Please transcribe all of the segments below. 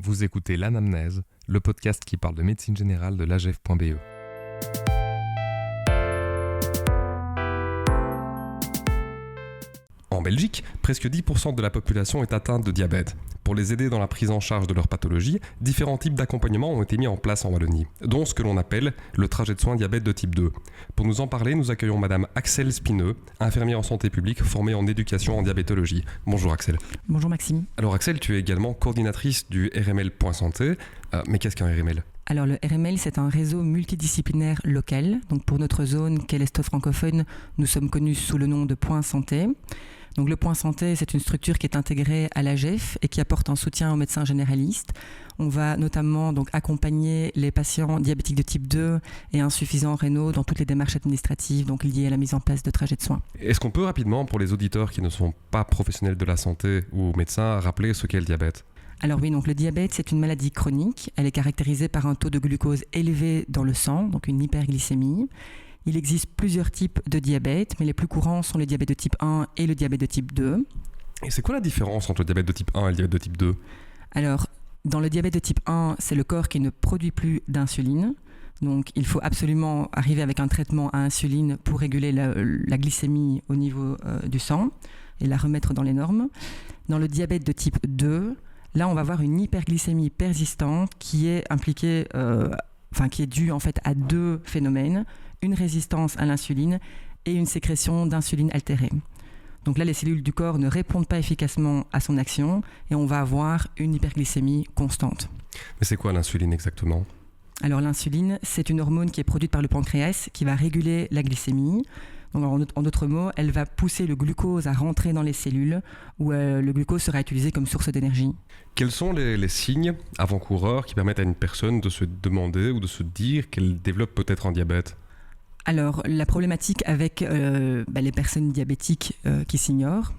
Vous écoutez l'Anamnèse, le podcast qui parle de médecine générale de l'AGEF.be. En Belgique, presque 10% de la population est atteinte de diabète. Pour les aider dans la prise en charge de leur pathologie, différents types d'accompagnement ont été mis en place en Wallonie, dont ce que l'on appelle le trajet de soins diabète de type 2. Pour nous en parler, nous accueillons Madame Axelle Spineux, infirmière en santé publique formée en éducation en diabétologie. Bonjour Axelle. Bonjour Maxime. Alors Axelle, tu es également coordinatrice du RML Point Santé. Mais qu'est-ce qu'un RML ? Alors le RML, c'est un réseau multidisciplinaire local. Donc pour notre zone, qui est l'Est francophone, nous sommes connus sous le nom de Point Santé. Donc le Point Santé, c'est une structure qui est intégrée à l'AGEF et qui apporte un soutien aux médecins généralistes. On va notamment donc accompagner les patients diabétiques de type 2 et insuffisants rénaux dans toutes les démarches administratives donc liées à la mise en place de trajets de soins. Est-ce qu'on peut rapidement, pour les auditeurs qui ne sont pas professionnels de la santé ou médecins, rappeler ce qu'est le diabète ? Alors oui, donc le diabète, c'est une maladie chronique. Elle est caractérisée par un taux de glucose élevé dans le sang, donc une hyperglycémie. Il existe plusieurs types de diabète, mais les plus courants sont le diabète de type 1 et le diabète de type 2. Et c'est quoi la différence entre le diabète de type 1 et le diabète de type 2 ? Alors, dans le diabète de type 1, c'est le corps qui ne produit plus d'insuline. Donc, il faut absolument arriver avec un traitement à insuline pour réguler la glycémie au niveau du sang et la remettre dans les normes. Dans le diabète de type 2, là, on va avoir une hyperglycémie persistante qui est impliquée, qui est due en fait à deux phénomènes, une résistance à l'insuline et une sécrétion d'insuline altérée. Donc là, les cellules du corps ne répondent pas efficacement à son action et on va avoir une hyperglycémie constante. Mais c'est quoi l'insuline exactement ? Alors l'insuline, c'est une hormone qui est produite par le pancréas qui va réguler la glycémie. Donc, en d'autres mots, elle va pousser le glucose à rentrer dans les cellules où le glucose sera utilisé comme source d'énergie. Quels sont les signes avant-coureurs qui permettent à une personne de se demander ou de se dire qu'elle développe peut-être un diabète ? Alors, la problématique avec les personnes diabétiques qui s'ignorent,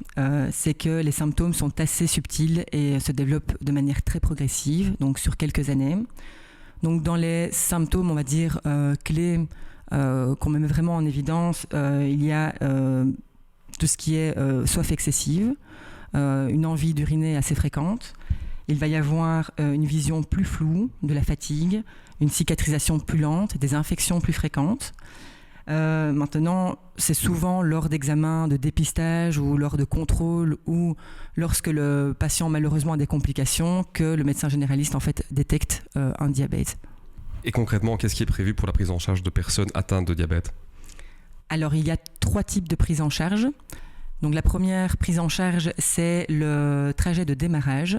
c'est que les symptômes sont assez subtils et se développent de manière très progressive, donc sur quelques années. Donc, dans les symptômes, on va dire, clés qu'on met vraiment en évidence, il y a tout ce qui est soif excessive, une envie d'uriner assez fréquente. Il va y avoir une vision plus floue, de la fatigue, une cicatrisation plus lente, des infections plus fréquentes. Maintenant, c'est souvent lors d'examens de dépistage ou lors de contrôles ou lorsque le patient malheureusement a des complications que le médecin généraliste en fait détecte un diabète. Et concrètement, qu'est-ce qui est prévu pour la prise en charge de personnes atteintes de diabète ? Alors, il y a 3 types de prise en charge. Donc, la première prise en charge, c'est le trajet de démarrage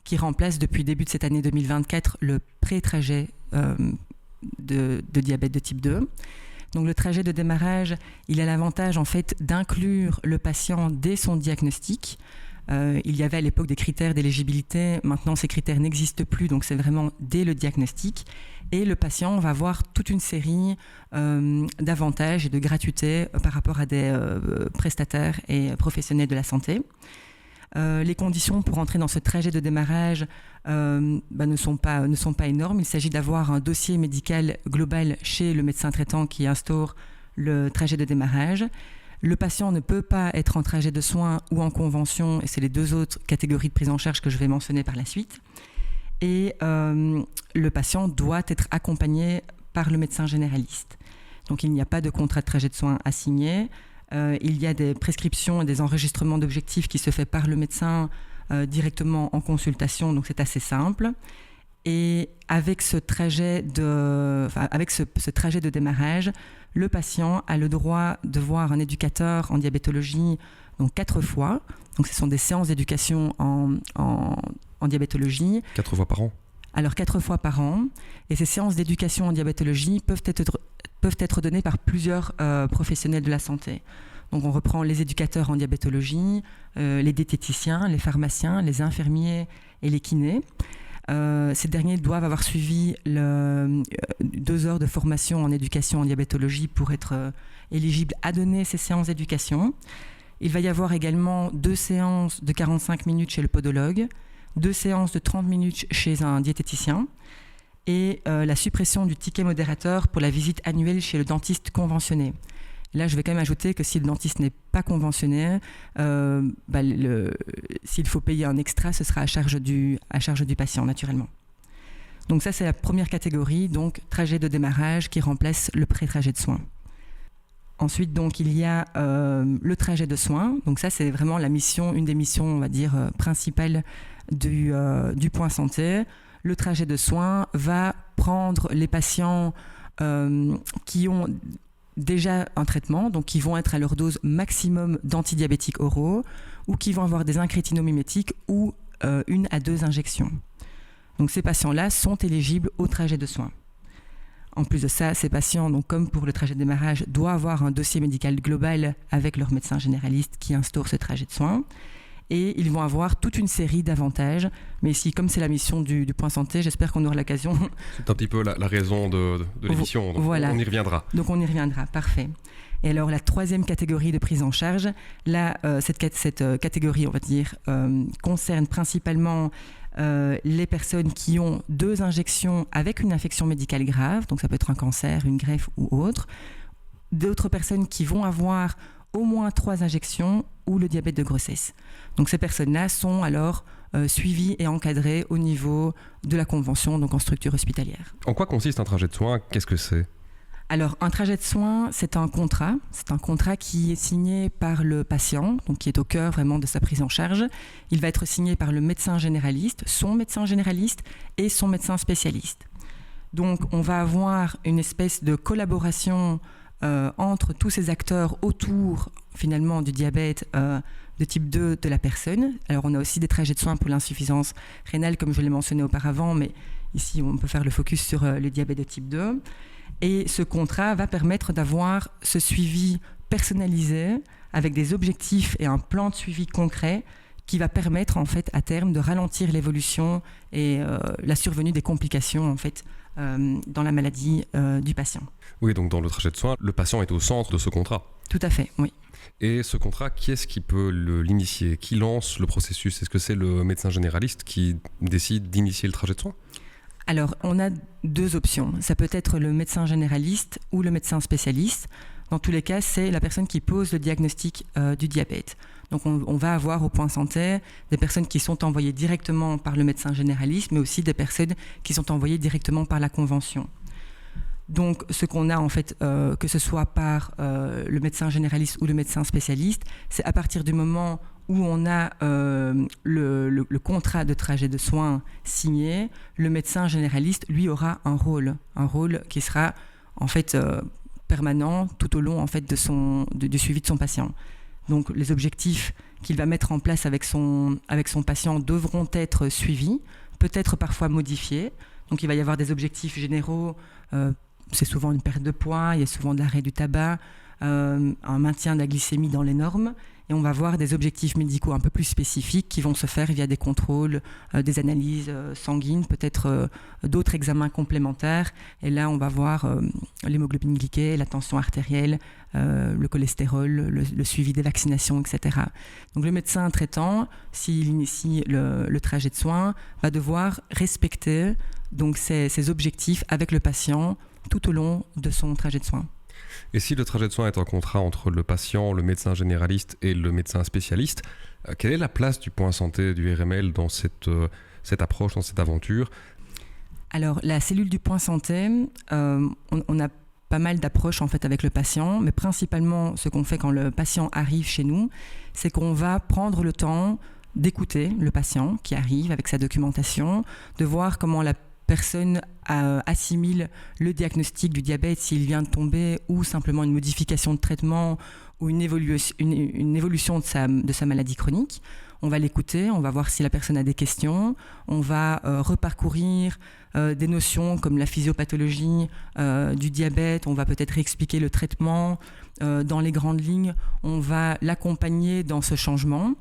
qui remplace depuis début de cette année 2024 le pré-trajet de diabète de type 2. Donc, le trajet de démarrage, il a l'avantage en fait d'inclure le patient dès son diagnostic. Il y avait à l'époque des critères d'éligibilité, maintenant ces critères n'existent plus, donc c'est vraiment dès le diagnostic. Et le patient va avoir toute une série d'avantages et de gratuités par rapport à des prestataires et professionnels de la santé. Les conditions pour entrer dans ce trajet de démarrage ne sont pas énormes. Il s'agit d'avoir un dossier médical global chez le médecin traitant qui instaure le trajet de démarrage. Le patient ne peut pas être en trajet de soins ou en convention, et c'est les 2 autres catégories de prise en charge que je vais mentionner par la suite. Et le patient doit être accompagné par le médecin généraliste. Donc il n'y a pas de contrat de trajet de soins à signer. Il y a des prescriptions et des enregistrements d'objectifs qui se fait par le médecin directement en consultation, donc c'est assez simple. Et avec ce trajet de démarrage, le patient a le droit de voir un éducateur en diabétologie donc 4 fois. Donc ce sont des séances d'éducation en diabétologie. 4 fois par an ? Alors 4 fois par an. Et ces séances d'éducation en diabétologie peuvent être données par plusieurs professionnels de la santé. Donc on reprend les éducateurs en diabétologie, les diététiciens, les pharmaciens, les infirmiers et les kinés. Ces derniers doivent avoir suivi 2 heures de formation en éducation en diabétologie pour être éligibles à donner ces séances d'éducation. Il va y avoir également 2 séances de 45 minutes chez le podologue, 2 séances de 30 minutes chez un diététicien et la suppression du ticket modérateur pour la visite annuelle chez le dentiste conventionné. Et là, je vais quand même ajouter que si le dentiste n'est pas conventionné, s'il faut payer un extra, ce sera à charge du patient, naturellement. Donc ça, c'est la première catégorie, donc trajet de démarrage qui remplace le pré-trajet de soins. Ensuite, donc, il y a le trajet de soins. Donc ça, c'est vraiment une des missions, on va dire, principales du point santé. Le trajet de soins va prendre les patients qui ont déjà un traitement, donc qui vont être à leur dose maximum d'antidiabétiques oraux ou qui vont avoir des incrétinomimétiques ou 1 à 2 injections. Donc ces patients-là sont éligibles au trajet de soins. En plus de ça, ces patients, donc comme pour le trajet de démarrage, doivent avoir un dossier médical global avec leur médecin généraliste qui instaure ce trajet de soins. Et ils vont avoir toute une série d'avantages. Mais ici, comme c'est la mission du point santé, j'espère qu'on aura l'occasion. C'est un petit peu la raison de l'émission, donc voilà. On y reviendra. Donc on y reviendra, parfait. Et alors la troisième catégorie de prise en charge, là, cette catégorie, on va dire, concerne principalement les personnes qui ont 2 injections avec une infection médicale grave, donc ça peut être un cancer, une greffe ou autre. D'autres personnes qui vont avoir au moins 3 injections ou le diabète de grossesse. Donc ces personnes-là sont alors suivies et encadrées au niveau de la convention, donc en structure hospitalière. En quoi consiste un trajet de soins ? Qu'est-ce que c'est ? Alors, un trajet de soins, c'est un contrat. C'est un contrat qui est signé par le patient, donc qui est au cœur vraiment de sa prise en charge. Il va être signé par le médecin généraliste, son médecin généraliste et son médecin spécialiste. Donc, on va avoir une espèce de collaboration entre tous ces acteurs autour, finalement, du diabète de type 2 de la personne. Alors, on a aussi des trajets de soins pour l'insuffisance rénale, comme je l'ai mentionné auparavant, mais ici, on peut faire le focus sur le diabète de type 2. Et ce contrat va permettre d'avoir ce suivi personnalisé avec des objectifs et un plan de suivi concret qui va permettre en fait à terme de ralentir l'évolution et la survenue des complications en fait dans la maladie du patient. Oui, donc dans le trajet de soins, le patient est au centre de ce contrat. Tout à fait, oui. Et ce contrat, qui est-ce qui peut l'initier ? Qui lance le processus ? Est-ce que c'est le médecin généraliste qui décide d'initier le trajet de soins ? Alors, on a 2 options. Ça peut être le médecin généraliste ou le médecin spécialiste. Dans tous les cas, c'est la personne qui pose le diagnostic du diabète. Donc, on va avoir au point santé des personnes qui sont envoyées directement par le médecin généraliste, mais aussi des personnes qui sont envoyées directement par la convention. Donc, ce qu'on a en fait, que ce soit par le médecin généraliste ou le médecin spécialiste, c'est à partir du moment où on a le contrat de trajet de soins signé, le médecin généraliste, lui, aura un rôle qui sera en fait permanent tout au long en fait du suivi de son patient. Donc, les objectifs qu'il va mettre en place avec son patient devront être suivis, peut-être parfois modifiés. Donc, il va y avoir des objectifs généraux. C'est souvent une perte de poids, il y a souvent de l'arrêt du tabac, un maintien de la glycémie dans les normes. Et on va voir des objectifs médicaux un peu plus spécifiques qui vont se faire via des contrôles, des analyses sanguines, peut-être d'autres examens complémentaires. Et là, on va voir l'hémoglobine glyquée, la tension artérielle, le cholestérol, le suivi des vaccinations, etc. Donc le médecin traitant, s'il initie le trajet de soins, va devoir respecter donc, ces objectifs avec le patient tout au long de son trajet de soins. Et si le trajet de soins est un contrat entre le patient, le médecin généraliste et le médecin spécialiste, quelle est la place du point santé, du RML dans cette approche, dans cette aventure ? Alors, la cellule du point santé, on a pas mal d'approches en fait avec le patient, mais principalement ce qu'on fait quand le patient arrive chez nous, c'est qu'on va prendre le temps d'écouter le patient qui arrive avec sa documentation, de voir comment la personne assimile le diagnostic du diabète s'il vient de tomber ou simplement une modification de traitement ou une évolution de sa maladie chronique. On va l'écouter, on va voir si la personne a des questions, on va reparcourir des notions comme la physiopathologie du diabète, on va peut-être réexpliquer le traitement dans les grandes lignes, on va l'accompagner dans ce changement.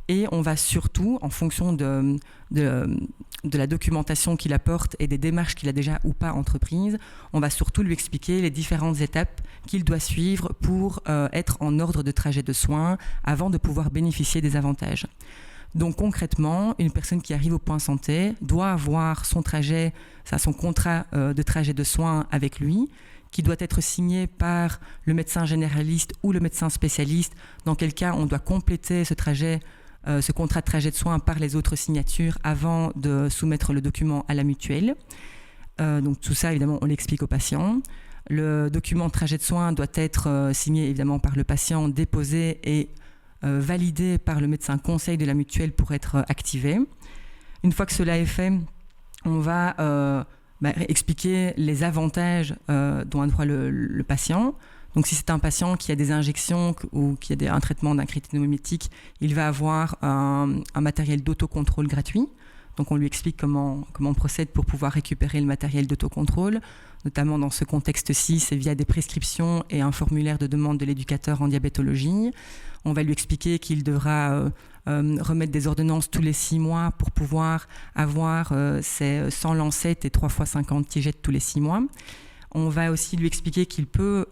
Et on va surtout, en fonction de la documentation qu'il apporte et des démarches qu'il a déjà ou pas entreprises, on va surtout lui expliquer les différentes étapes qu'il doit suivre pour être en ordre de trajet de soins avant de pouvoir bénéficier des avantages. Donc concrètement, une personne qui arrive au point santé doit avoir son contrat de trajet de soins avec lui, qui doit être signé par le médecin généraliste ou le médecin spécialiste, dans quel cas on doit compléter ce contrat de trajet de soins par les autres signatures avant de soumettre le document à la mutuelle. Donc tout ça, évidemment, on l'explique au patient. Le document de trajet de soins doit être signé évidemment par le patient, déposé et validé par le médecin conseil de la mutuelle pour être activé. Une fois que cela est fait, on va expliquer les avantages dont a droit le patient. Donc si c'est un patient qui a des injections ou qui a un traitement d'un crétinomimétique, il va avoir un matériel d'autocontrôle gratuit. Donc on lui explique comment on procède pour pouvoir récupérer le matériel d'autocontrôle. Notamment dans ce contexte-ci, c'est via des prescriptions et un formulaire de demande de l'éducateur en diabétologie. On va lui expliquer qu'il devra remettre des ordonnances tous les 6 mois pour pouvoir avoir ses 100 lancettes et 3 x 50 tigettes tous les 6 mois. On va aussi lui expliquer qu'il peut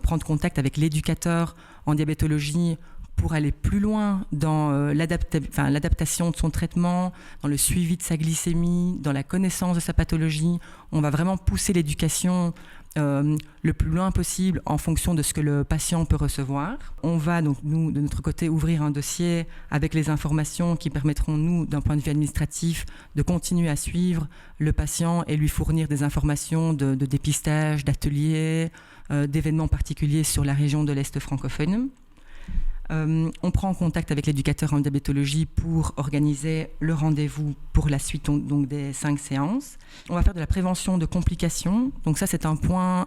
prendre contact avec l'éducateur en diabétologie pour aller plus loin dans l'adaptation de son traitement, dans le suivi de sa glycémie, dans la connaissance de sa pathologie. On va vraiment pousser l'éducation le plus loin possible en fonction de ce que le patient peut recevoir. On va donc, nous, de notre côté, ouvrir un dossier avec les informations qui permettront, nous, d'un point de vue administratif, de continuer à suivre le patient et lui fournir des informations de dépistage, d'ateliers, d'événements particuliers sur la région de l'Est francophone. On prend contact avec l'éducateur en diabétologie pour organiser le rendez-vous pour la suite donc des 5 séances. On va faire de la prévention de complications. Donc ça, c'est un point,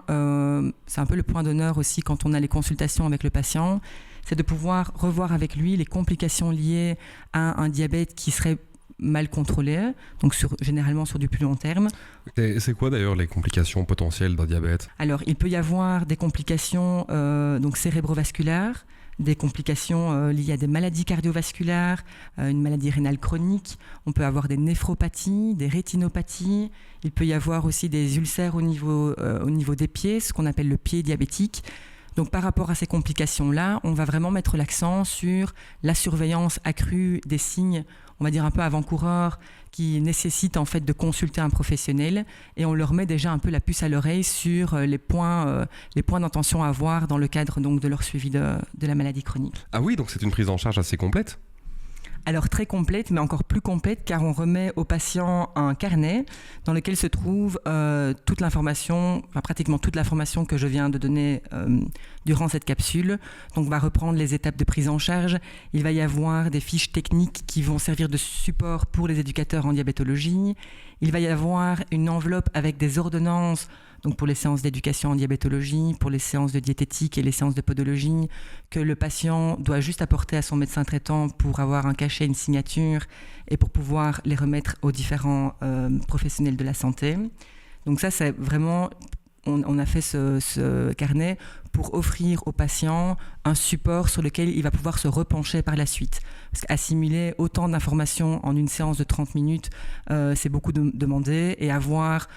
c'est un peu le point d'honneur aussi quand on a les consultations avec le patient, c'est de pouvoir revoir avec lui les complications liées à un diabète qui serait mal contrôlé, donc généralement sur du plus long terme. Et c'est quoi d'ailleurs les complications potentielles d'un diabète ? Alors, il peut y avoir des complications donc cérébrovasculaires, des complications liées à des maladies cardiovasculaires, une maladie rénale chronique. On peut avoir des néphropathies, des rétinopathies. Il peut y avoir aussi des ulcères au niveau des pieds, ce qu'on appelle le pied diabétique. Donc par rapport à ces complications-là, on va vraiment mettre l'accent sur la surveillance accrue des signes, on va dire un peu avant-coureurs, qui nécessitent en fait de consulter un professionnel, et on leur met déjà un peu la puce à l'oreille sur les points d'intention à avoir dans le cadre donc de leur suivi de la maladie chronique. Ah oui, donc c'est une prise en charge assez complète ? Alors très complète, mais encore plus complète, car on remet au patient un carnet dans lequel se trouve toute l'information, pratiquement toute l'information que je viens de donner durant cette capsule. Donc on va reprendre les étapes de prise en charge. Il va y avoir des fiches techniques qui vont servir de support pour les éducateurs en diabétologie. Il va y avoir une enveloppe avec des ordonnances, donc pour les séances d'éducation en diabétologie, pour les séances de diététique et les séances de podologie, que le patient doit juste apporter à son médecin traitant pour avoir un cachet, une signature et pour pouvoir les remettre aux différents professionnels de la santé. Donc ça, c'est vraiment... On a fait ce carnet pour offrir au patient un support sur lequel il va pouvoir se repencher par la suite. Parce qu'assimiler autant d'informations en une séance de 30 minutes, c'est beaucoup demandé, et avoir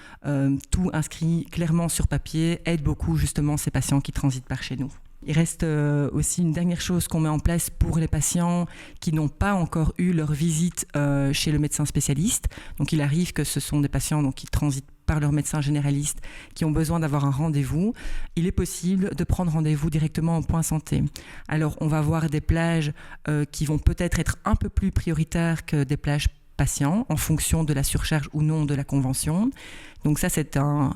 tout inscrit clairement sur papier aide beaucoup justement ces patients qui transitent par chez nous. Il reste aussi une dernière chose qu'on met en place pour les patients qui n'ont pas encore eu leur visite chez le médecin spécialiste. Donc il arrive que ce sont des patients donc, qui transitent par leur médecin généraliste, qui ont besoin d'avoir un rendez-vous. Il est possible de prendre rendez-vous directement au point santé. Alors on va avoir des plages qui vont peut-être être un peu plus prioritaires que des plages patients en fonction de la surcharge ou non de la convention. Donc ça, c'est un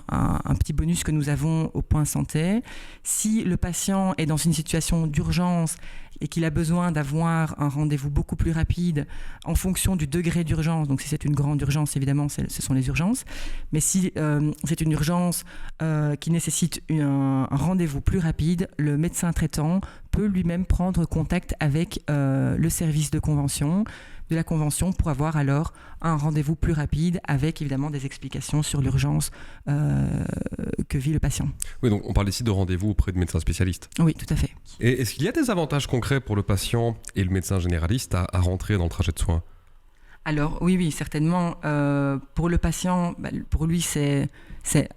petit bonus que nous avons au point santé. Si le patient est dans une situation d'urgence et qu'il a besoin d'avoir un rendez-vous beaucoup plus rapide en fonction du degré d'urgence, donc si c'est une grande urgence, évidemment, ce sont les urgences, mais si c'est une urgence qui nécessite un rendez-vous plus rapide, le médecin traitant peut lui-même prendre contact avec le service de la convention pour avoir alors un rendez-vous plus rapide avec évidemment des explications sur l'urgence que vit le patient. Oui, donc on parle ici de rendez-vous auprès de médecins spécialistes. Oui, tout à fait. Et est-ce qu'il y a des avantages concrets pour le patient et le médecin généraliste à rentrer dans le trajet de soins ? Alors oui, certainement. Pour le patient, pour lui, c'est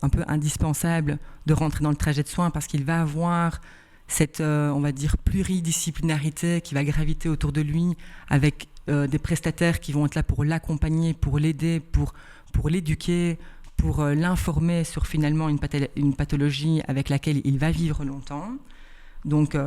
un peu indispensable de rentrer dans le trajet de soins parce qu'il va avoir cette, on va dire, pluridisciplinarité qui va graviter autour de lui avec des prestataires qui vont être là pour l'accompagner, pour l'aider, pour l'éduquer, pour l'informer sur finalement une pathologie avec laquelle il va vivre longtemps. Donc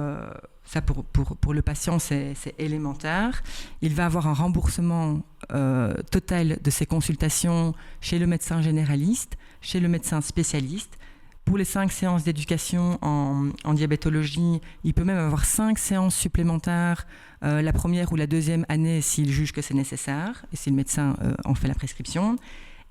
ça pour le patient c'est élémentaire. Il va avoir un remboursement total de ses consultations chez le médecin généraliste, chez le médecin spécialiste. Pour les 5 séances d'éducation en diabétologie, il peut même avoir 5 séances supplémentaires la première ou la deuxième année s'il juge que c'est nécessaire et si le médecin en fait la prescription.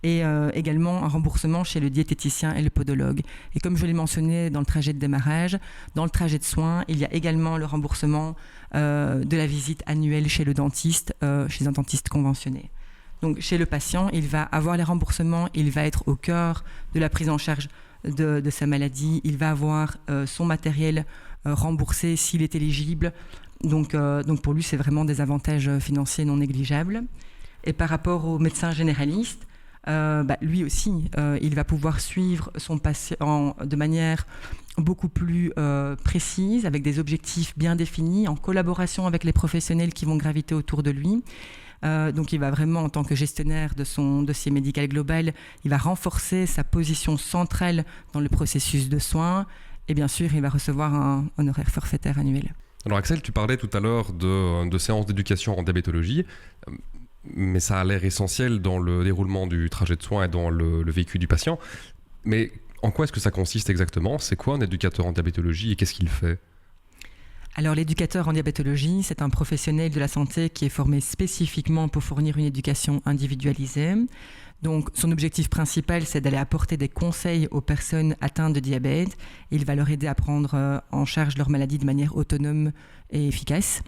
Et également un remboursement chez le diététicien et le podologue. Et comme je l'ai mentionné dans le trajet de démarrage, dans le trajet de soins, il y a également le remboursement de la visite annuelle chez le dentiste, chez un dentiste conventionné. Donc chez le patient, il va avoir les remboursements, il va être au cœur de la prise en charge de sa maladie, il va avoir son matériel remboursé s'il est éligible. Donc pour lui, c'est vraiment des avantages financiers non négligeables. Et par rapport au médecin généraliste, lui aussi, il va pouvoir suivre son patient de manière beaucoup plus précise, avec des objectifs bien définis, en collaboration avec les professionnels qui vont graviter autour de lui. Donc il va vraiment, en tant que gestionnaire de son dossier médical global, il va renforcer sa position centrale dans le processus de soins et bien sûr, il va recevoir un honoraire forfaitaire annuel. Alors Axel, tu parlais tout à l'heure de séances d'éducation en diabétologie. Mais ça a l'air essentiel dans le déroulement du trajet de soins et dans le vécu du patient. Mais en quoi est-ce que ça consiste exactement ? C'est quoi un éducateur en diabétologie et qu'est-ce qu'il fait ? Alors l'éducateur en diabétologie, c'est un professionnel de la santé qui est formé spécifiquement pour fournir une éducation individualisée. Donc son objectif principal, c'est d'aller apporter des conseils aux personnes atteintes de diabète. Il va leur aider à prendre en charge leur maladie de manière autonome et efficace.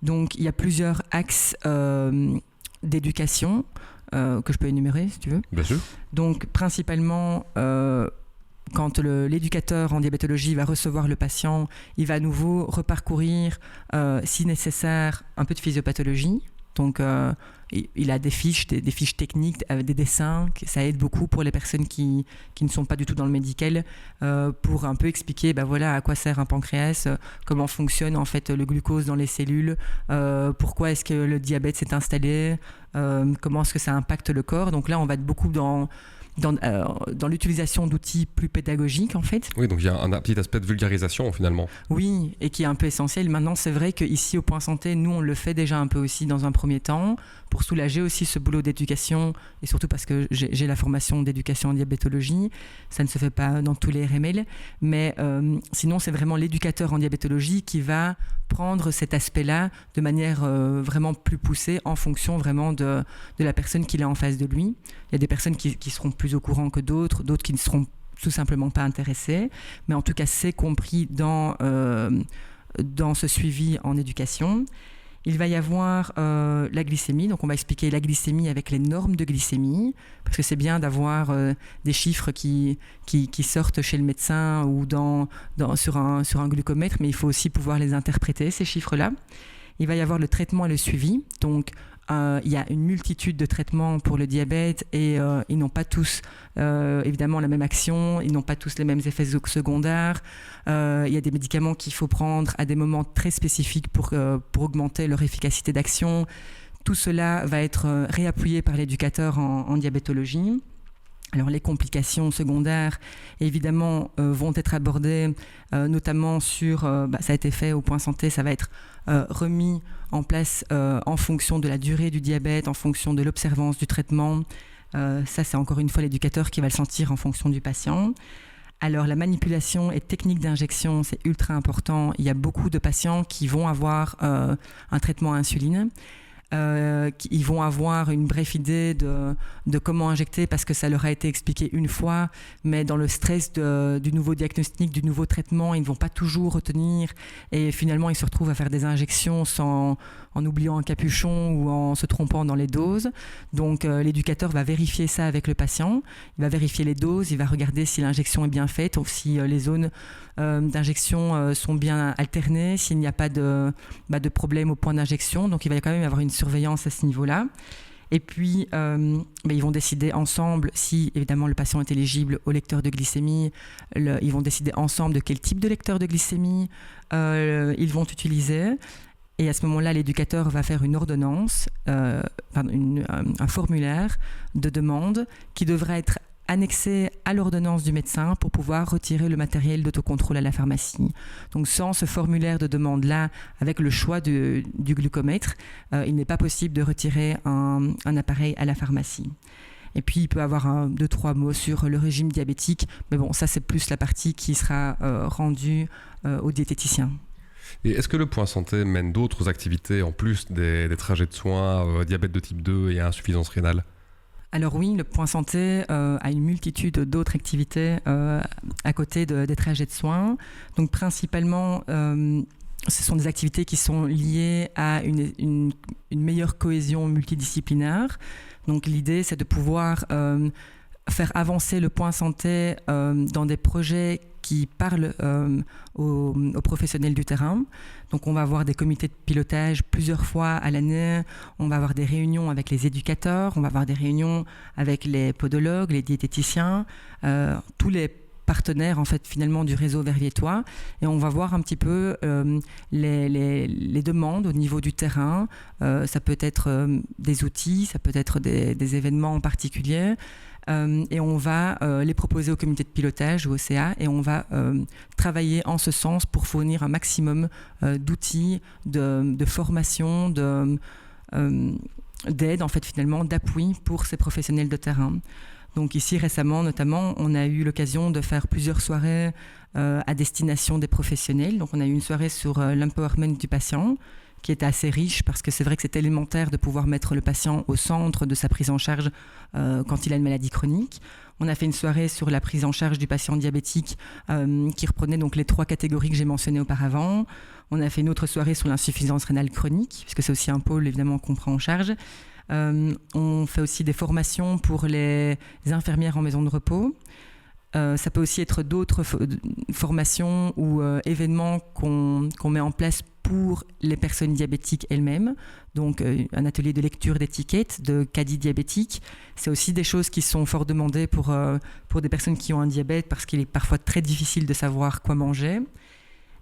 Donc il y a plusieurs axes d'éducation que je peux énumérer si tu veux. Bien sûr. Donc principalement quand l'éducateur en diabétologie va recevoir le patient, il va à nouveau reparcourir si nécessaire un peu de physiopathologie. Donc il a des fiches techniques avec des dessins, ça aide beaucoup pour les personnes qui ne sont pas du tout dans le médical pour un peu expliquer à quoi sert un pancréas, comment fonctionne en fait le glucose dans les cellules, pourquoi est-ce que le diabète s'est installé, comment est-ce que ça impacte le corps. Donc là on va être beaucoup dans l'utilisation d'outils plus pédagogiques en fait. Oui, donc il y a un petit aspect de vulgarisation finalement. Oui, et qui est un peu essentiel. Maintenant, c'est vrai qu'ici au Point Santé, nous on le fait déjà un peu aussi dans un premier temps pour soulager aussi ce boulot d'éducation et surtout parce que j'ai la formation d'éducation en diabétologie. Ça ne se fait pas dans tous les RML, mais sinon c'est vraiment l'éducateur en diabétologie qui va prendre cet aspect-là de manière vraiment plus poussée en fonction vraiment de la personne qu'il a en face de lui. Il y a des personnes qui seront plus au courant que d'autres qui ne seront tout simplement pas intéressées, mais en tout cas c'est compris dans ce suivi en éducation. Il va y avoir la glycémie, donc on va expliquer la glycémie avec les normes de glycémie, parce que c'est bien d'avoir des chiffres qui sortent chez le médecin ou sur un glucomètre, mais il faut aussi pouvoir les interpréter, ces chiffres-là. Il va y avoir le traitement et le suivi, donc il y a une multitude de traitements pour le diabète et ils n'ont pas tous évidemment la même action, ils n'ont pas tous les mêmes effets secondaires. Il y a des médicaments qu'il faut prendre à des moments très spécifiques pour augmenter leur efficacité d'action. Tout cela va être réappuyé par l'éducateur en diabétologie. Alors les complications secondaires, évidemment, vont être abordées, notamment sur, ça a été fait au Point Santé, ça va être remis en place en fonction de la durée du diabète, en fonction de l'observance du traitement. Ça, c'est encore une fois l'éducateur qui va le sentir en fonction du patient. Alors la manipulation et technique d'injection, c'est ultra important. Il y a beaucoup de patients qui vont avoir un traitement à insuline. Ils vont avoir une brève idée de comment injecter parce que ça leur a été expliqué une fois, mais dans le stress du nouveau diagnostic, du nouveau traitement, ils ne vont pas toujours retenir et finalement ils se retrouvent à faire des injections en oubliant un capuchon ou en se trompant dans les doses. Donc l'éducateur va vérifier ça avec le patient, il va vérifier les doses, il va regarder si l'injection est bien faite ou si les zones d'injection sont bien alternées, s'il n'y a pas de problème au point d'injection. Donc il va quand même y avoir une surveillance à ce niveau-là. Et puis ils vont décider ensemble, si évidemment le patient est éligible au lecteur de glycémie, ils vont décider ensemble de quel type de lecteur de glycémie ils vont utiliser. Et à ce moment-là, l'éducateur va faire une ordonnance, un formulaire de demande qui devra être annexé à l'ordonnance du médecin pour pouvoir retirer le matériel d'autocontrôle à la pharmacie. Donc sans ce formulaire de demande-là, avec le choix du glucomètre, il n'est pas possible de retirer un appareil à la pharmacie. Et puis il peut avoir 2-3 mots sur le régime diabétique, mais bon, ça c'est plus la partie qui sera rendue au diététicien. Et est-ce que le point santé mène d'autres activités en plus des trajets de soins, diabète de type 2 et insuffisance rénale ? Alors oui, le point santé a une multitude d'autres activités à côté des trajets de soins. Donc principalement, ce sont des activités qui sont liées à une meilleure cohésion multidisciplinaire. Donc l'idée, c'est de pouvoir faire avancer le point santé dans des projets qui parlent aux professionnels du terrain. Donc on va avoir des comités de pilotage plusieurs fois à l'année, on va avoir des réunions avec les éducateurs, on va avoir des réunions avec les podologues, les diététiciens, tous les partenaires en fait finalement du réseau verviétois, et on va voir un petit peu les demandes au niveau du terrain. Ça peut être des outils, ça peut être des événements en particulier. Et on va les proposer au comité de pilotage ou au CA, et on va travailler en ce sens pour fournir un maximum d'outils, de formation, d'aide en fait finalement, d'appui pour ces professionnels de terrain. Donc ici récemment notamment, on a eu l'occasion de faire plusieurs soirées à destination des professionnels. Donc on a eu une soirée sur l'empowerment du patient, qui était assez riche, parce que c'est vrai que c'est élémentaire de pouvoir mettre le patient au centre de sa prise en charge quand il a une maladie chronique. On a fait une soirée sur la prise en charge du patient diabétique qui reprenait donc les 3 catégories que j'ai mentionnées auparavant. On a fait une autre soirée sur l'insuffisance rénale chronique, puisque c'est aussi un pôle évidemment qu'on prend en charge. On fait aussi des formations pour les infirmières en maison de repos. Ça peut aussi être d'autres formations ou événements qu'on met en place pour les personnes diabétiques elles-mêmes. Donc un atelier de lecture d'étiquettes, de caddie diabétique. C'est aussi des choses qui sont fort demandées pour des personnes qui ont un diabète, parce qu'il est parfois très difficile de savoir quoi manger.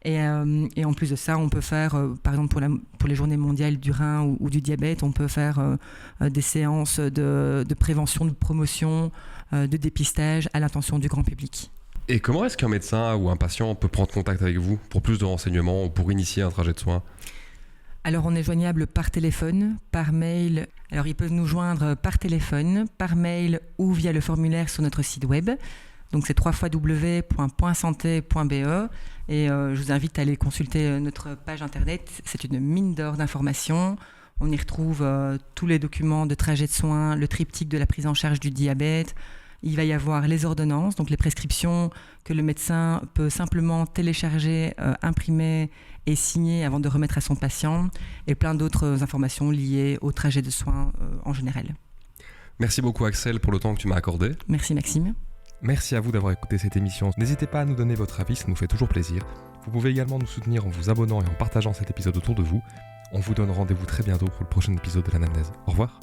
Et en plus de ça, on peut faire, par exemple pour les journées mondiales du rein ou du diabète, on peut faire des séances de prévention, de promotion, de dépistage à l'intention du grand public. Et comment est-ce qu'un médecin ou un patient peut prendre contact avec vous pour plus de renseignements ou pour initier un trajet de soins ? Alors on est joignable par téléphone, par mail. Alors ils peuvent nous joindre par téléphone, par mail ou via le formulaire sur notre site web. Donc c'est www.pointsanté.be, et je vous invite à aller consulter notre page internet. C'est une mine d'or d'informations. On y retrouve tous les documents de trajet de soins, le triptyque de la prise en charge du diabète. Il va y avoir les ordonnances, donc les prescriptions que le médecin peut simplement télécharger, imprimer et signer avant de remettre à son patient, et plein d'autres informations liées au trajet de soins en général. Merci beaucoup Axel pour le temps que tu m'as accordé. Merci Maxime. Merci à vous d'avoir écouté cette émission. N'hésitez pas à nous donner votre avis, ça nous fait toujours plaisir. Vous pouvez également nous soutenir en vous abonnant et en partageant cet épisode autour de vous. On vous donne rendez-vous très bientôt pour le prochain épisode de l'Anamnèse. Au revoir.